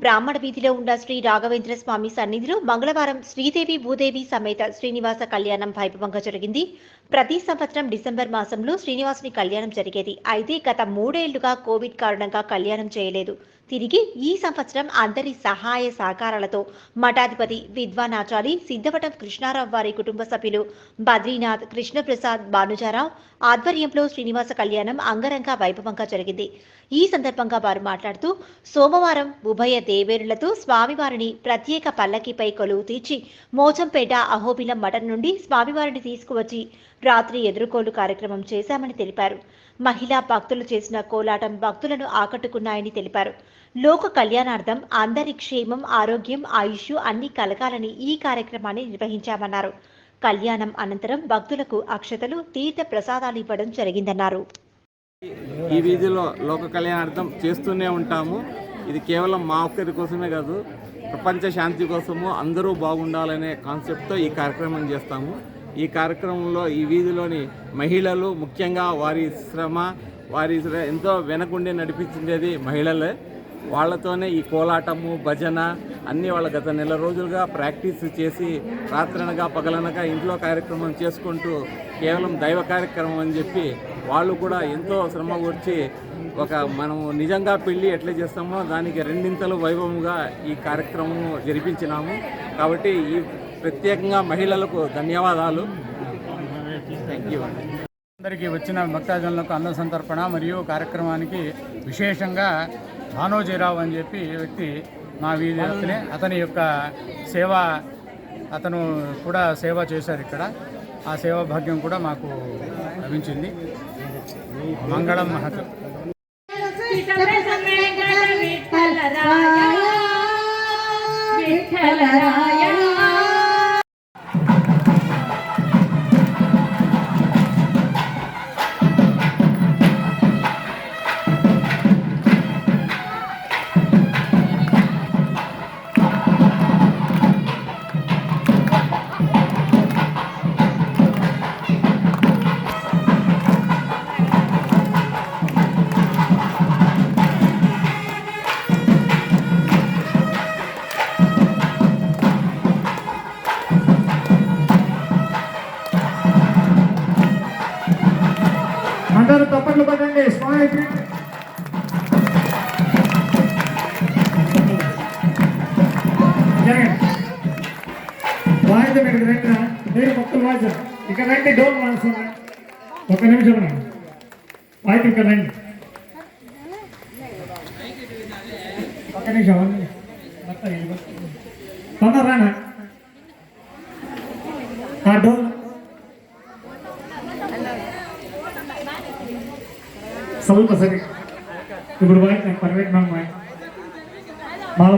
బ్రాహ్మణ వీధిలో ఉన్న శ్రీ రాఘవేంద్ర స్వామి సన్నిధిలో మంగళవారం శ్రీదేవి భూదేవి సమేత శ్రీనివాస కళ్యాణం వైభవంగా జరిగింది. ప్రతి సంవత్సరం డిసెంబర్ మాసంలో శ్రీనివాసుని కళ్యాణం జరిగేది. అయితే గత 3 ఏళ్లుగా కోవిడ్ కారణంగా కళ్యాణం చేయలేదు. తిరిగి ఈ సంవత్సరం అందరి సహాయ సహకారాలతో మఠాధిపతి విద్వానాచారి సిద్ధవటం కృష్ణారావు వారి కుటుంబ సభ్యులు బద్రీనాథ్, కృష్ణప్రసాద్, భానుజారావు ఆధ్వర్యంలో శ్రీనివాస కళ్యాణం అంగరంగ వైభవంగా జరిగింది. ఈ సందర్భంగా వారు మాట్లాడుతూ సోమవారం ఉభయ దేవేరులతో స్వామివారిని ప్రత్యేక పల్లకిపై కొలువు తీర్చి మోచంపేట అహోబిలం మఠం నుండి స్వామివారిని తీసుకువచ్చి రాత్రి ఎదుర్కోలు కార్యక్రమం చేశామని తెలిపారు. మహిళా భక్తులు చేసిన కోలాటం భక్తులను ఆకట్టుకున్నాయని తెలిపారు. లోక కళ్యాణార్థం అందరి క్షేమం, ఆరోగ్యం, ఆయుష్ అన్ని కలగాలని ఈ కార్యక్రమాన్ని నిర్వహించామన్నారు. కళ్యాణం అనంతరం భక్తులకు అక్షతలు, తీర్థ ప్రసాదాలు ఇవ్వడం జరిగిందన్నారు. ఈ వీధిలో లోక కళ్యాణార్థం చేస్తూనే ఉంటాము. ఇది కేవలం మా ఒక్కరి కోసమే కాదు, ప్రపంచ శాంతి కోసము అందరూ బాగుండాలనే కాన్సెప్ట్తో ఈ కార్యక్రమం చేస్తాము. ఈ కార్యక్రమంలో ఈ వీధిలోని మహిళలు ముఖ్యంగా వారి శ్రమ, వారి ఎంతో వెనకుండి నడిపించేది మహిళలే. వాళ్ళతోనే ఈ కోలాటము, భజన అన్నీ వాళ్ళ గత నెల రోజులుగా ప్రాక్టీస్ చేసి రాత్రనగా పగలనగా ఇంట్లో కార్యక్రమం చేసుకుంటూ కేవలం దైవ కార్యక్రమం అని చెప్పి వాళ్ళు కూడా ఎంతో శ్రమ కూర్చి మనం నిజంగా పెళ్ళి ఎట్లా చేస్తామో దానికి రెండింతలు వైభవంగా ఈ కార్యక్రమం జరిపించినాము. కాబట్టి ఈ ప్రత్యేకంగా మహిళలకు ధన్యవాదాలు. థ్యాంక్ యూ అండి. అందరికీ వచ్చిన భక్తజనులకు అన్న సంతర్పణ మరియు కార్యక్రమానికి విశేషంగా భానోజీరావు అని చెప్పి వ్యక్తి మా వీధి అతని యొక్క సేవ, అతను కూడా సేవ చేశారు ఇక్కడ. ఆ సేవా భాగ్యం కూడా మాకు లభించింది. మంగళం మహత్. అందరూ తప్పట్లు పడండి. స్వామి వాయిద్యం ఇక్కడ రండి. మీరు భక్తులు వాయిద్యం ఇక్కడ రండి. డోర్ వాయిస్తున్నా. ఒక నిమిషం వాయిద్యం ఇక్కడ రండి. ఒక నిమిషం తొందరరానా. ఆ డోర్ ಸ್ವಲ್ಪ ಸರಿ. ఇప్పుడు వాయిద్యం పర్వేట్ మ్యామ్ మాల